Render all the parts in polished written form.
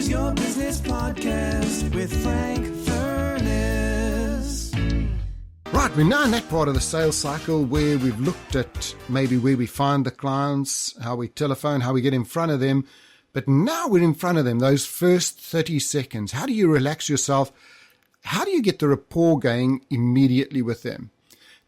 Here's your business podcast with Frank Furness. Right, we're now in that part of the sales cycle where we've looked at maybe where we find the clients, how we telephone, how we get in front of them. But now we're in front of them, those first 30 seconds. How do you relax yourself? How do you get the rapport going immediately with them?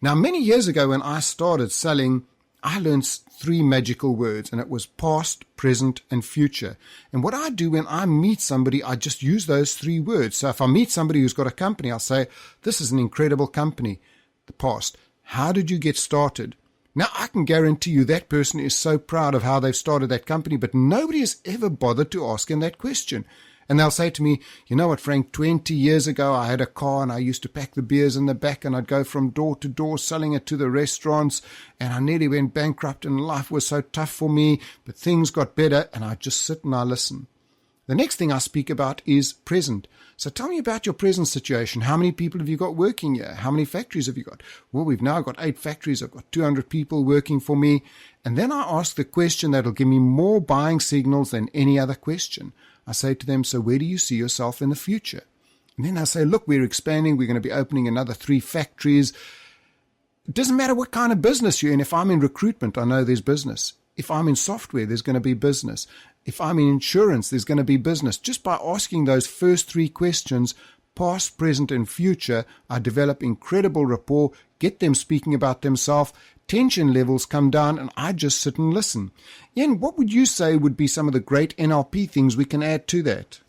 Now, many years ago when I started selling, I learned 3 magical words, and it was past, present, and future. And what I do when I meet somebody, I just use those 3 words. So if I meet somebody who's got a company, I'll say, this is an incredible company. The past. How did you get started? Now, I can guarantee you that person is so proud of how they've started that company, but nobody has ever bothered to ask him that question. And they'll say to me, you know what, Frank, 20 years ago, I had a car and I used to pack the beers in the back and I'd go from door to door selling it to the restaurants, and I nearly went bankrupt and life was so tough for me, but things got better, and I just sit and I listen. The next thing I speak about is present. So tell me about your present situation. How many people have you got working here? How many factories have you got? Well, we've now got 8 factories. I've got 200 people working for me. And then I ask the question that'll give me more buying signals than any other question. I say to them, so where do you see yourself in the future? And then I say, look, we're expanding. We're going to be opening another 3 factories. It doesn't matter what kind of business you're in. If I'm in recruitment, I know there's business. If I'm in software, there's going to be business. If I'm in insurance, there's going to be business. Just by asking those first 3 questions, past, present, and future, I develop incredible rapport, get them speaking about themselves, tension levels come down, and I just sit and listen. Ian, what would you say would be some of the great NLP things we can add to that?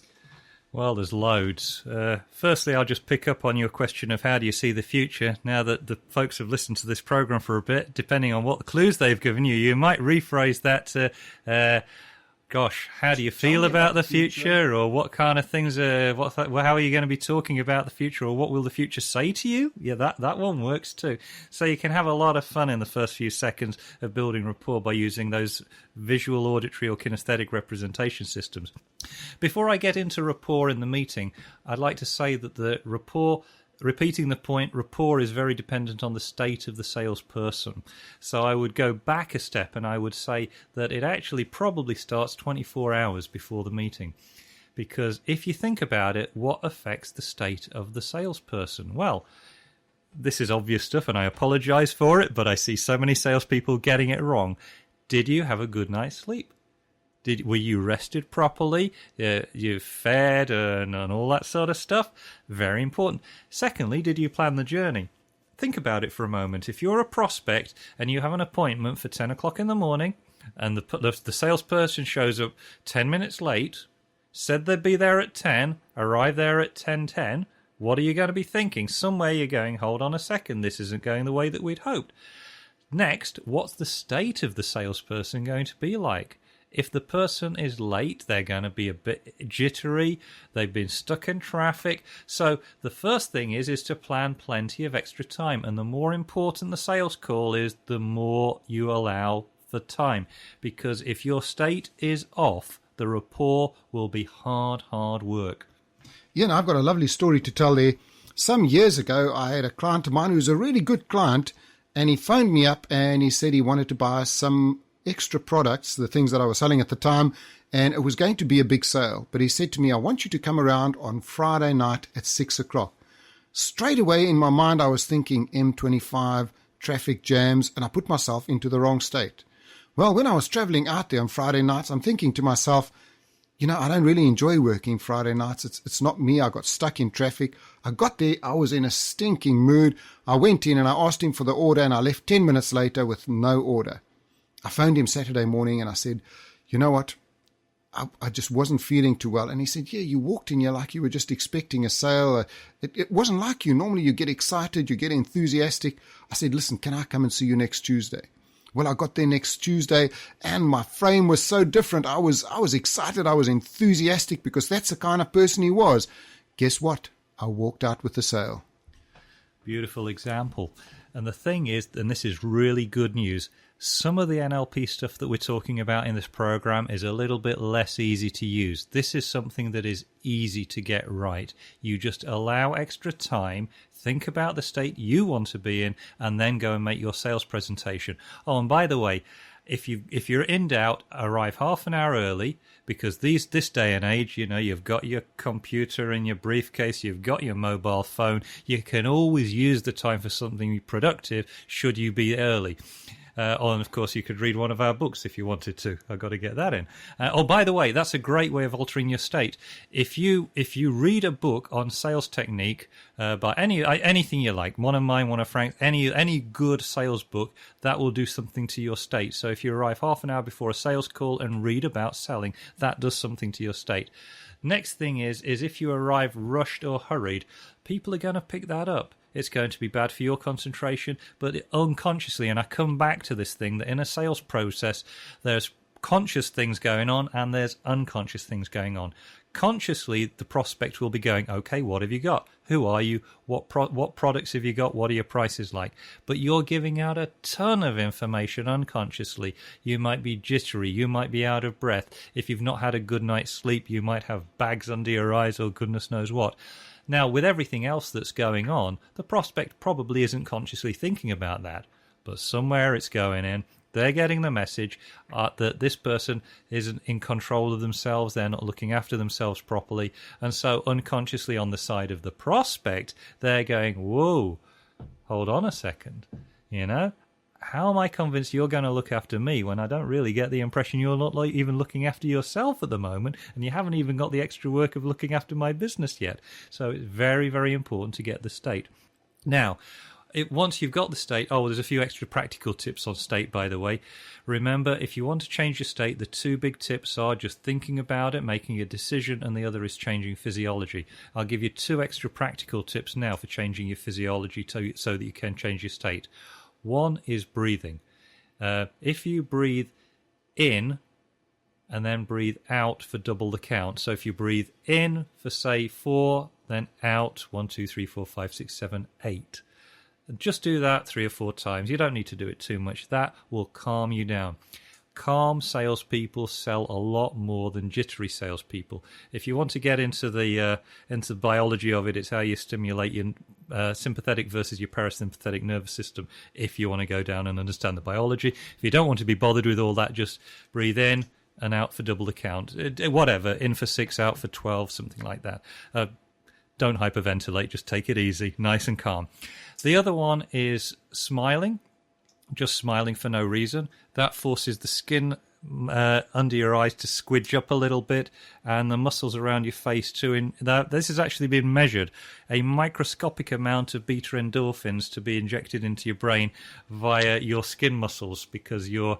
Well, there's loads. Firstly, I'll just pick up on your question of how do you see the future. Now that the folks have listened to this program for a bit, depending on what clues they've given you, you might rephrase that to, gosh, how do you feel about the future? Or what kind of things, how are you going to be talking about the future? Or what will the future say to you? Yeah, that one works too. So you can have a lot of fun in the first few seconds of building rapport by using those visual, auditory, or kinesthetic representation systems. Before I get into rapport in the meeting, I'd like to say that the rapport, repeating the point, rapport is very dependent on the state of the salesperson. So I would go back a step and I would say that it actually probably starts 24 hours before the meeting. Because if you think about it, what affects the state of the salesperson? Well, this is obvious stuff and I apologize for it, but I see so many salespeople getting it wrong. Did you have a good night's sleep? Were you rested properly? You fed and all that sort of stuff? Very important. Secondly, did you plan the journey? Think about it for a moment. If you're a prospect and you have an appointment for 10 o'clock in the morning and the salesperson shows up 10 minutes late, said they'd be there at 10, arrived there at 10:10, what are you going to be thinking? Somewhere you're going, hold on a second, this isn't going the way that we'd hoped. Next, what's the state of the salesperson going to be like? If the person is late, they're going to be a bit jittery. They've been stuck in traffic. So the first thing is to plan plenty of extra time. And the more important the sales call is, the more you allow for time. Because if your state is off, the rapport will be hard work. Yeah, I've got a lovely story to tell there. Some years ago, I had a client of mine who was a really good client, and he phoned me up and he said he wanted to buy some extra products, the things that I was selling at the time, and it was going to be a big sale. But he said to me, I want you to come around on Friday night at 6 o'clock. Straight away in my mind, I was thinking M25, traffic jams, and I put myself into the wrong state. Well, when I was traveling out there on Friday nights, I'm thinking to myself, I don't really enjoy working Friday nights. It's not me. I got stuck in traffic. I got there. I was in a stinking mood. I went in and I asked him for the order, and I left 10 minutes later with no order. I phoned him Saturday morning and I said, you know what? I just wasn't feeling too well. And he said, yeah, you walked in here like you were just expecting a sale. It wasn't like you. Normally you get excited, you get enthusiastic. I said, listen, can I come and see you next Tuesday? Well, I got there next Tuesday and my frame was so different. I was excited. I was enthusiastic because that's the kind of person he was. Guess what? I walked out with the sale. Beautiful example. And the thing is, and this is really good news, some of the NLP stuff that we're talking about in this program is a little bit less easy to use. This is something that is easy to get right. You just allow extra time, think about the state you want to be in, and then go and make your sales presentation. Oh, and by the way, If you're in doubt, arrive half an hour early, because this day and age, you've got your computer in your briefcase, you've got your mobile phone. You can always use the time for something productive should you be early. And of course, you could read one of our books if you wanted to. I've got to get that in. By the way, that's a great way of altering your state. If you read a book on sales technique by anything you like, one of mine, one of Frank's, any good sales book, that will do something to your state. So if you arrive half an hour before a sales call and read about selling, that does something to your state. Next thing is if you arrive rushed or hurried, people are going to pick that up. It's going to be bad for your concentration, but unconsciously, and I come back to this thing, that in a sales process, there's conscious things going on and there's unconscious things going on. Consciously, the prospect will be going, okay, what have you got? Who are you? What products have you got? What are your prices like? But you're giving out a ton of information unconsciously. You might be jittery. You might be out of breath. If you've not had a good night's sleep, you might have bags under your eyes or goodness knows what. Now, with everything else that's going on, the prospect probably isn't consciously thinking about that, but somewhere it's going in. They're getting the message that this person isn't in control of themselves, they're not looking after themselves properly, and so unconsciously on the side of the prospect, they're going, whoa, hold on a second, how am I convinced you're going to look after me when I don't really get the impression you're not even looking after yourself at the moment, and you haven't even got the extra work of looking after my business yet? So it's very, very important to get the state. Now, once you've got the state, there's a few extra practical tips on state, by the way. Remember, if you want to change your state, the two big tips are just thinking about it, making a decision, and the other is changing physiology. I'll give you two extra practical tips now for changing your physiology so that you can change your state. One is breathing. If you breathe in and then breathe out for double the count. So if you breathe in for, say, 4, then out 1, 2, 3, 4, 5, 6, 7, 8. Just do that 3 or 4 times. You don't need to do it too much. That will calm you down. Calm salespeople sell a lot more than jittery salespeople. If you want to get into the biology of it, it's how you stimulate your sympathetic versus your parasympathetic nervous system. If you want to go down and understand the biology, if you don't want to be bothered with all that, just breathe in and out for double the count. Whatever, in for 6, out for 12, something like that. Don't hyperventilate. Just take it easy, nice and calm. The other one is smiling. Just smiling for no reason. That forces the skin under your eyes to squidge up a little bit, and the muscles around your face too. This has actually been measured. A microscopic amount of beta endorphins to be injected into your brain via your skin muscles, because you're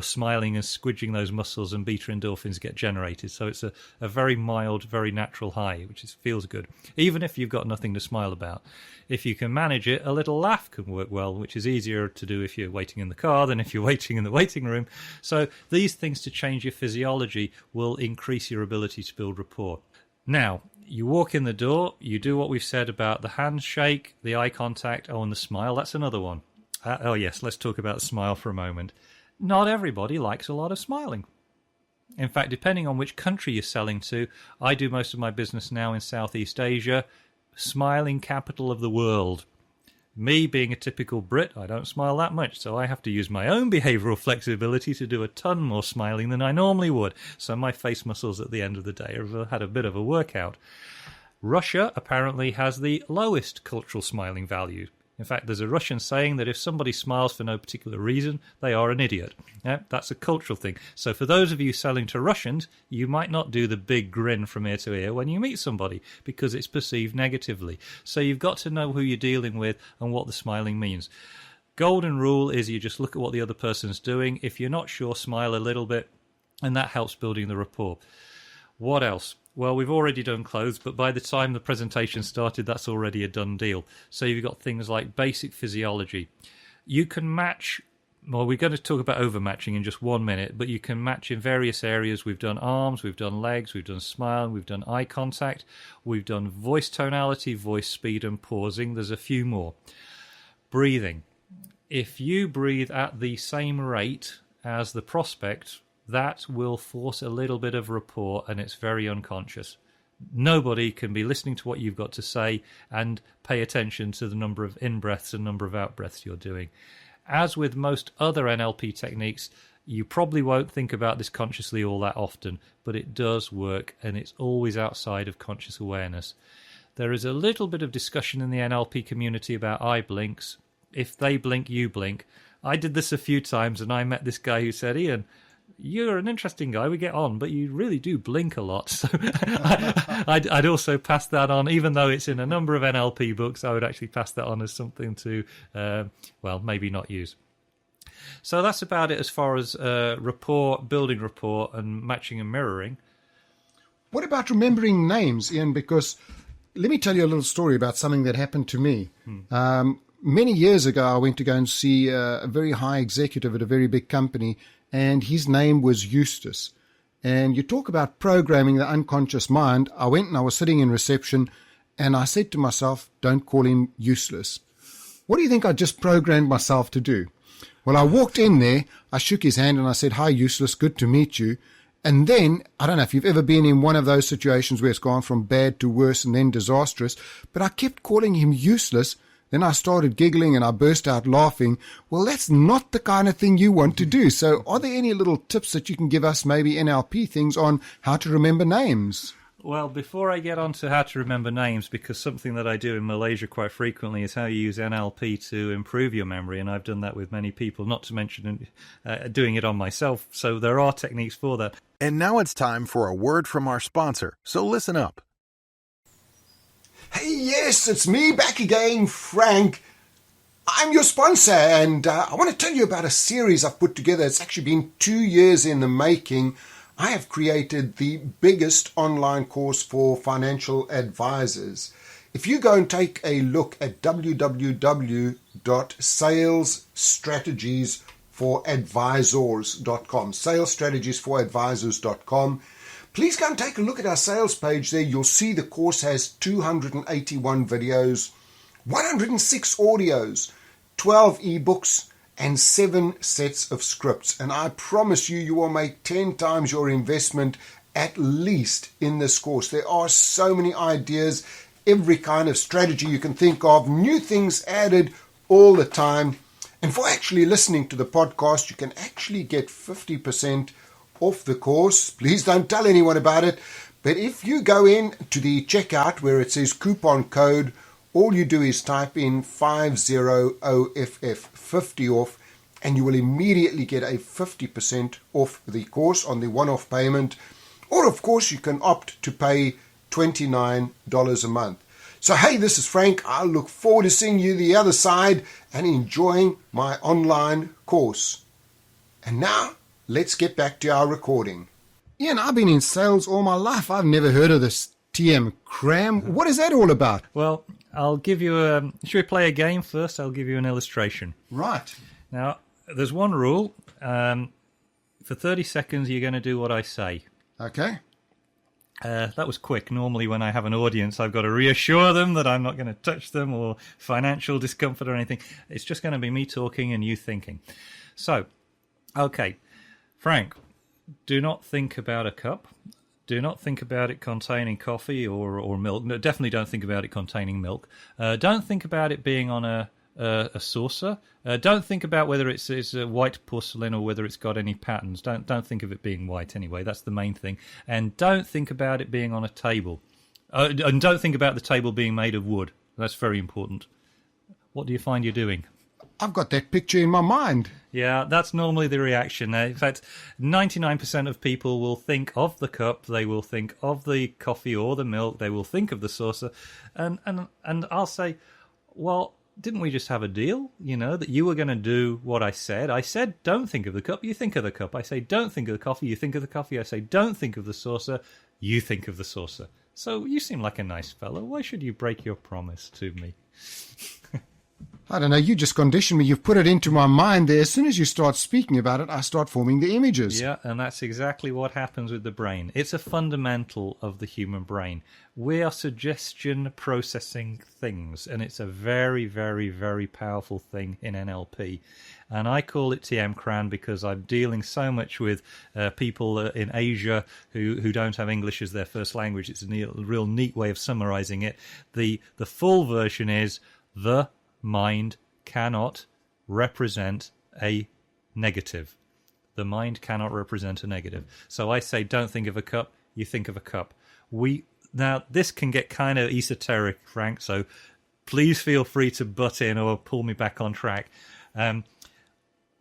smiling and squidging those muscles, and beta endorphins get generated. So it's a very mild, very natural high, which feels good, even if you've got nothing to smile about. If you can manage it, a little laugh can work well, which is easier to do if you're waiting in the car than if you're waiting in the waiting room. So these things to change your physiology will increase your ability to build rapport. Now, you walk in the door, you do what we've said about the handshake, the eye contact, and the smile. That's another one. Yes, let's talk about the smile for a moment. Not everybody likes a lot of smiling. In fact, depending on which country you're selling to, I do most of my business now in Southeast Asia, smiling capital of the world. Me being a typical Brit, I don't smile that much, so I have to use my own behavioural flexibility to do a ton more smiling than I normally would. So my face muscles at the end of the day have had a bit of a workout. Russia apparently has the lowest cultural smiling value. In fact, there's a Russian saying that if somebody smiles for no particular reason, they are an idiot. Yeah, that's a cultural thing. So for those of you selling to Russians, you might not do the big grin from ear to ear when you meet somebody, because it's perceived negatively. So you've got to know who you're dealing with and what the smiling means. Golden rule is you just look at what the other person's doing. If you're not sure, smile a little bit, and that helps building the rapport. What else? Well, we've already done clothes, but by the time the presentation started, that's already a done deal. So you've got things like basic physiology. You can match, well, we're going to talk about overmatching in just 1 minute, but you can match in various areas. We've done arms, we've done legs, we've done smile, we've done eye contact, we've done voice tonality, voice speed, and pausing. There's a few more. Breathing. If you breathe at the same rate as the prospect, that will force a little bit of rapport, and it's very unconscious. Nobody can be listening to what you've got to say and pay attention to the number of in-breaths and number of out-breaths you're doing. As with most other NLP techniques, You probably won't think about this consciously all that often, but it does work, and it's always outside of conscious awareness. There is a little bit of discussion in the NLP community about eye blinks. If they blink, you blink. I did this a few times, and I met this guy who said, Ian, you're an interesting guy, we get on, but you really do blink a lot. So I'd also pass that on, even though it's in a number of NLP books, I would actually pass that on as something to, maybe not use. So that's about it as far as rapport, building rapport, and matching and mirroring. What about remembering names, Ian? Because let me tell you a little story about something that happened to me. Many years ago, I went to go and see a very high executive at a very big company, and his name was Eustace. And you talk about programming the unconscious mind. I went and I was sitting in reception, and I said to myself, don't call him useless. What do you think I just programmed myself to do? Well, I walked in there, I shook his hand and I said, hi, Useless, good to meet you. And then, I don't know if you've ever been in one of those situations where it's gone from bad to worse and then disastrous, but I kept calling him useless. Then I started giggling and I burst out laughing. Well, that's not the kind of thing you want to do. So are there any little tips that you can give us, maybe NLP things, on how to remember names? Well, before I get on to how to remember names, because something that I do in Malaysia quite frequently is how you use NLP to improve your memory, and I've done that with many people, not to mention doing it on myself, so there are techniques for that. And now it's time for a word from our sponsor, so listen up. Hey, yes, it's me back again, Frank. I'm your sponsor, and I want to tell you about a series I've put together. It's actually been 2 years in the making. I have created the biggest online course for financial advisors. If you go and take a look at www.salesstrategiesforadvisors.com, salesstrategiesforadvisors.com, please go and take a look at our sales page there. You'll see the course has 281 videos, 106 audios, 12 ebooks, and 7 sets of scripts. And I promise you, you will make 10 times your investment at least in this course. There are so many ideas, every kind of strategy you can think of, new things added all the time. And for actually listening to the podcast, you can actually get 50% off the course. Please don't tell anyone about it. But if you go in to the checkout where it says coupon code, all you do is type in 50OFF, 50 off, and you will immediately get a 50% off the course on the one-off payment. Or, of course, you can opt to pay $29 a month. So, hey, this is Frank. I look forward to seeing you the other side and enjoying my online course. And now, let's get back to our recording. Ian, I've been in sales all my life. I've never heard of this TM cram. What is that all about? Well, I'll give you should we play a game first? I'll give you an illustration. Right. Now, there's one rule. For 30 seconds, you're going to do what I say. Okay. That was quick. Normally, when I have an audience, I've got to reassure them that I'm not going to touch them or financial discomfort or anything. It's just going to be me talking and you thinking. So, okay. Frank, do not think about a cup. Do not think about it containing coffee or milk. No, definitely don't think about it containing milk. Don't think about it being on a saucer. Don't think about whether it's a white porcelain or whether it's got any patterns. Don't think of it being white anyway. That's the main thing. And don't think about it being on a table. And don't think about the table being made of wood. That's very important. What do you find you're doing? I've got that picture in my mind. Yeah, that's normally the reaction. In fact, 99% of people will think of the cup, they will think of the coffee or the milk, they will think of the saucer, and I'll say, well, didn't we just have a deal, that you were going to do what I said? I said, don't think of the cup, you think of the cup. I say, don't think of the coffee, you think of the coffee. I say, don't think of the saucer, you think of the saucer. So you seem like a nice fellow. Why should you break your promise to me? I don't know, you just conditioned me. You've put it into my mind there. As soon as you start speaking about it, I start forming the images. Yeah, and that's exactly what happens with the brain. It's a fundamental of the human brain. We are suggestion processing things, and it's a very, very, very powerful thing in NLP. And I call it TM Cran because I'm dealing so much with people in Asia who don't have English as their first language. It's a real neat way of summarizing it. The full version is the mind cannot represent a negative. The mind cannot represent a negative. So I say, don't think of a cup, you think of a cup. Now, this can get kind of esoteric, Frank, so please feel free to butt in or pull me back on track.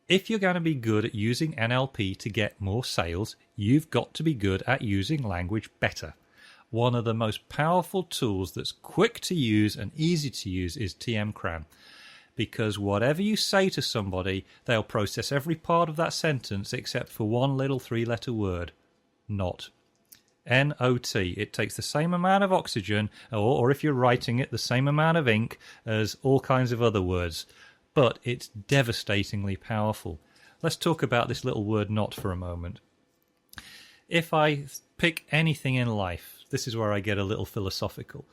If you're going to be good at using NLP to get more sales, you've got to be good at using language better. One of the most powerful tools that's quick to use and easy to use is TM Cram. Because whatever you say to somebody, they'll process every part of that sentence except for one little 3-letter word, not. N-O-T. It takes the same amount of oxygen, or if you're writing it, the same amount of ink as all kinds of other words. But it's devastatingly powerful. Let's talk about this little word not for a moment. If I pick anything in life, this is where I get a little philosophical.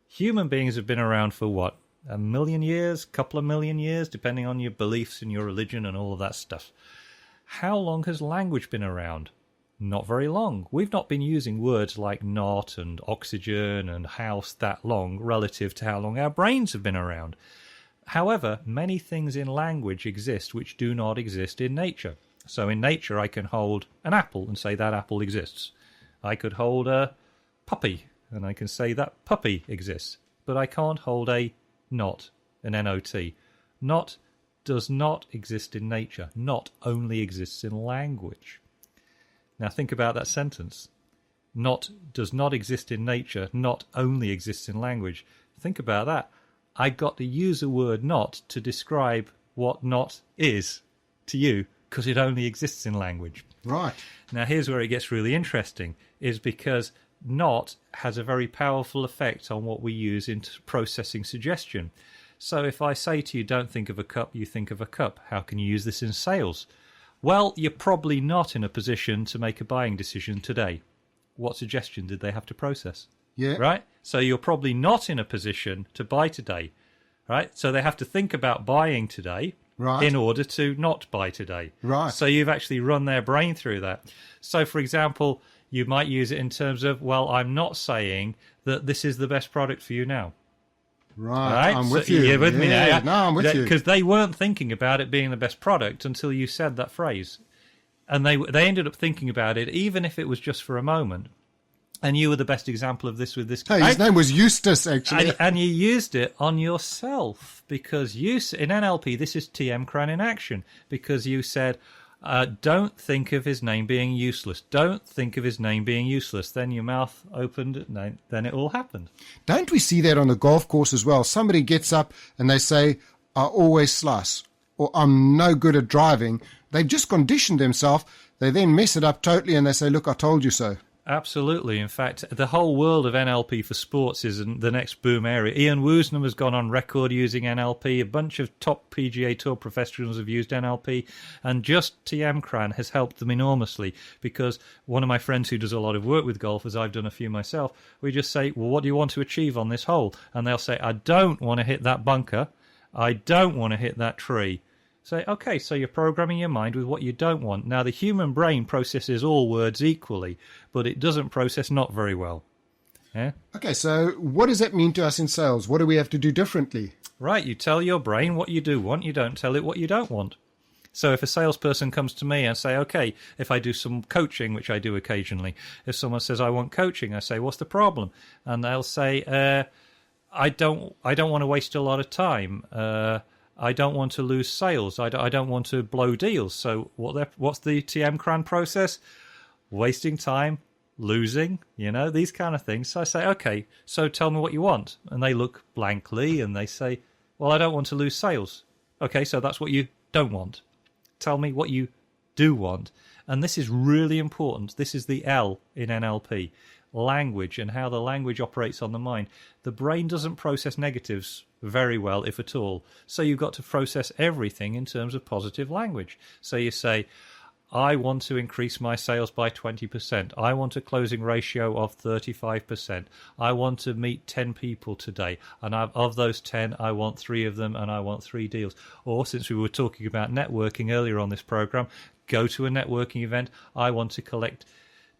Human beings have been around for what? 1 million years, couple of million years, depending on your beliefs and your religion and all of that stuff. How long has language been around? Not very long. We've not been using words like not and oxygen and house that long relative to how long our brains have been around. However, many things in language exist which do not exist in nature. So in nature, I can hold an apple and say that apple exists. I could hold a puppy and I can say that puppy exists. But I can't hold a not, an N-O-T. Not does not exist in nature. Not only exists in language. Now think about that sentence. Not does not exist in nature. Not only exists in language. Think about that. I got to use a word not to describe what not is to you because it only exists in language. Right. Now here's where it gets really interesting, is because not has a very powerful effect on what we use in processing suggestion. So if I say to you, don't think of a cup, you think of a cup. How can you use this in sales? Well, you're probably not in a position to make a buying decision today. What suggestion did they have to process? Yeah. Right? So you're probably not in a position to buy today. Right? So they have to think about buying today. Right. In order to not buy today. Right. So you've actually run their brain through that. So, for example, you might use it in terms of, well, I'm not saying that this is the best product for you now. Right. I'm with you. You're with me now. No, I'm with you. Because they weren't thinking about it being the best product until you said that phrase. And they ended up thinking about it, even if it was just for a moment. And you were the best example of this with this. Hey, his name was Eustace, actually. And you used it on yourself because in NLP, this is TM Cran in action, because you said, don't think of his name being useless. Don't think of his name being useless. Then your mouth opened, then it all happened. Don't we see that on the golf course as well? Somebody gets up and they say, I always slice, or I'm no good at driving. They've just conditioned themselves. They then mess it up totally and they say, look, I told you so. Absolutely. In fact, the whole world of NLP for sports is the next boom area. Ian Woosnam has gone on record using NLP. A bunch of top PGA Tour professionals have used NLP. And just TM Cran has helped them enormously because one of my friends who does a lot of work with golf, as I've done a few myself, we just say, well, what do you want to achieve on this hole? And they'll say, I don't want to hit that bunker. I don't want to hit that tree. Say, okay, so you're programming your mind with what you don't want. Now, the human brain processes all words equally, but it doesn't process not very well. Yeah? Okay, so what does that mean to us in sales? What do we have to do differently? Right, you tell your brain what you do want. You don't tell it what you don't want. So if a salesperson comes to me and say, okay, if I do some coaching, which I do occasionally, if someone says, I want coaching, I say, what's the problem? And they'll say, I don't want to waste a lot of time. I don't want to lose sales. I don't want to blow deals. So what's the TM Cran process? Wasting time, losing, these kind of things. So I say, okay, so tell me what you want. And they look blankly and they say, well, I don't want to lose sales. Okay, so that's what you don't want. Tell me what you do want. And this is really important. This is the L in NLP. Language and how the language operates on the mind. The brain doesn't process negatives very well, if at all. So you've got to process everything in terms of positive language. So you say, I want to increase my sales by 20%. I want a closing ratio of 35%. I want to meet 10 people today. And of those 10, I want 3 of them and I want 3 deals. Or since we were talking about networking earlier on this program, go to a networking event. I want to collect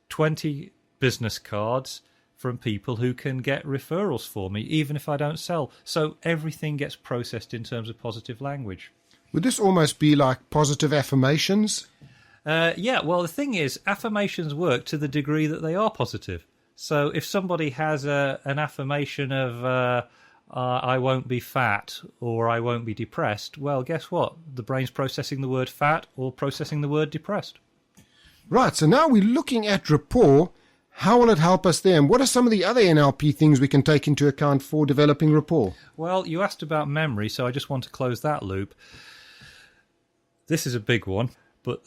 20 business cards from people who can get referrals for me, even if I don't sell. So everything gets processed in terms of positive language. Would this almost be like positive affirmations? Yeah, well, the thing is, affirmations work to the degree that they are positive. So if somebody has an affirmation of I won't be fat or I won't be depressed, well, guess what? The brain's processing the word fat or processing the word depressed. Right, so now we're looking at rapport. How will it help us there? And what are some of the other NLP things we can take into account for developing rapport? Well, you asked about memory, so I just want to close that loop. This is a big one.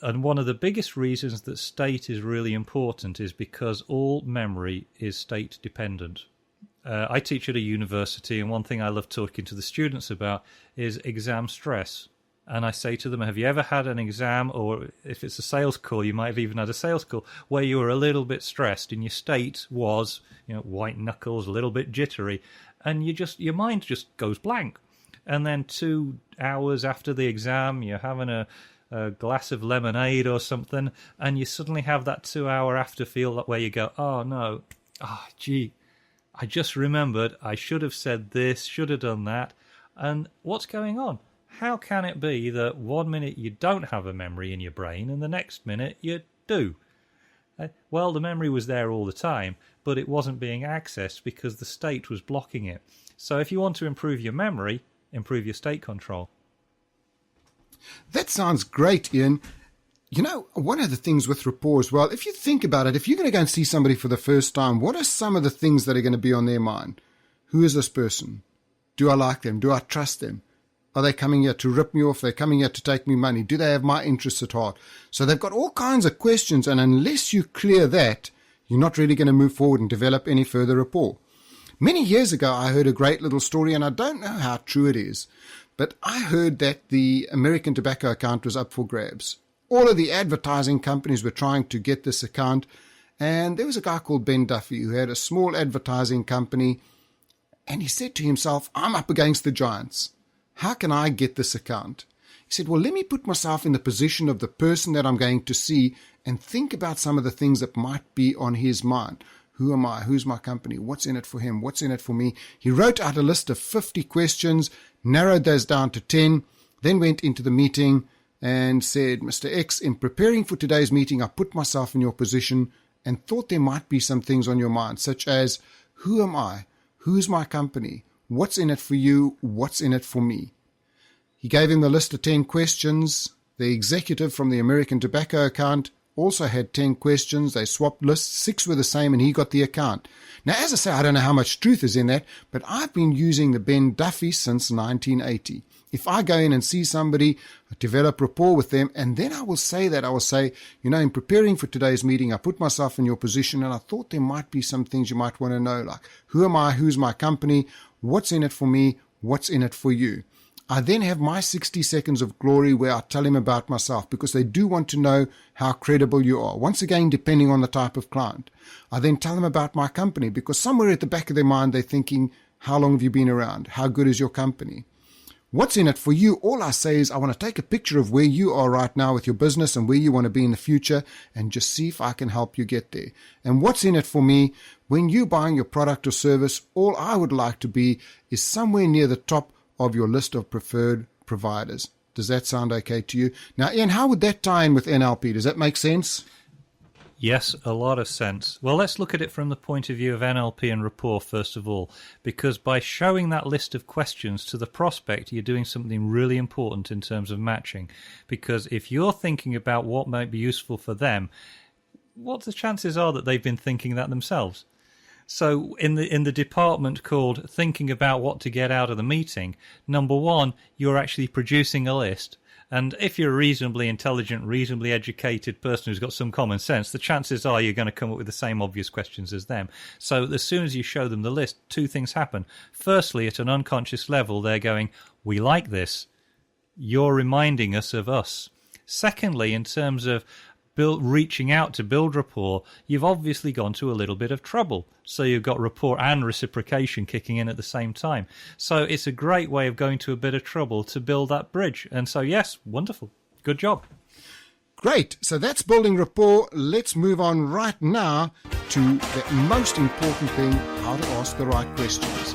And one of the biggest reasons that state is really important is because all memory is state dependent. I teach at a university, and one thing I love talking to the students about is exam stress. And I say to them, have you ever had an exam, or if it's a sales call, you might have even had a sales call, where you were a little bit stressed and your state was, white knuckles, a little bit jittery, and your mind just goes blank. And then 2 hours after the exam, you're having a glass of lemonade or something, and you suddenly have that 2-hour after feel where you go, oh no, gee, I just remembered I should have said this, should have done that. And what's going on? How can it be that 1 minute you don't have a memory in your brain and the next minute you do? Well, the memory was there all the time, but it wasn't being accessed because the state was blocking it. So if you want to improve your memory, improve your state control. That sounds great, Ian. One of the things with rapport as well, if you think about it, if you're going to go and see somebody for the first time, what are some of the things that are going to be on their mind? Who is this person? Do I like them? Do I trust them? Are they coming here to rip me off? They're coming here to take me money. Do they have my interests at heart? So they've got all kinds of questions, and unless you clear that, you're not really going to move forward and develop any further rapport. Many years ago, I heard a great little story, and I don't know how true it is, but I heard that the American tobacco account was up for grabs. All of the advertising companies were trying to get this account, and there was a guy called Ben Duffy who had a small advertising company, and he said to himself, I'm up against the giants. How can I get this account? He said, well, let me put myself in the position of the person that I'm going to see and think about some of the things that might be on his mind. Who am I? Who's my company? What's in it for him? What's in it for me? He wrote out a list of 50 questions, narrowed those down to 10, then went into the meeting and said, Mr. X, in preparing for today's meeting, I put myself in your position and thought there might be some things on your mind, such as, who am I? Who's my company? What's in it for you? What's in it for me? He gave him the list of 10 questions. The executive from the American tobacco account also had 10 questions. They swapped lists. 6 were the same, and he got the account. Now, as I say, I don't know how much truth is in that, but I've been using the Ben Duffy since 1980. If I go in and see somebody, develop rapport with them, and then I will say, in preparing for today's meeting, I put myself in your position, and I thought there might be some things you might want to know, like, who am I? Who's my company? What's in it for me? What's in it for you? I then have my 60 seconds of glory where I tell him about myself, because they do want to know how credible you are. Once again, depending on the type of client. I then tell them about my company, because somewhere at the back of their mind, they're thinking, how long have you been around? How good is your company? What's in it for you? All I say is I want to take a picture of where you are right now with your business and where you want to be in the future and just see if I can help you get there. And what's in it for me? When you're buying your product or service, all I would like to be is somewhere near the top of your list of preferred providers. Does that sound okay to you? Now, Ian, how would that tie in with NLP? Does that make sense? Yes, a lot of sense. Well, let's look at it from the point of view of NLP and rapport, first of all, because by showing that list of questions to the prospect, you're doing something really important in terms of matching. Because if you're thinking about what might be useful for them, what the chances are that they've been thinking that themselves? So in the department called thinking about what to get out of the meeting, number one, you're actually producing a list. And if you're a reasonably intelligent, reasonably educated person who's got some common sense, the chances are you're going to come up with the same obvious questions as them. So as soon as you show them the list, 2 things happen. Firstly, at an unconscious level, they're going, we like this. You're reminding us of us. Secondly, in terms of reaching out to build rapport, you've obviously gone to a little bit of trouble. So you've got rapport and reciprocation kicking in at the same time. So it's a great way of going to a bit of trouble to build that bridge. And so, yes, wonderful. Good job. Great. So that's building rapport. Let's move on right now to the most important thing, how to ask the right questions.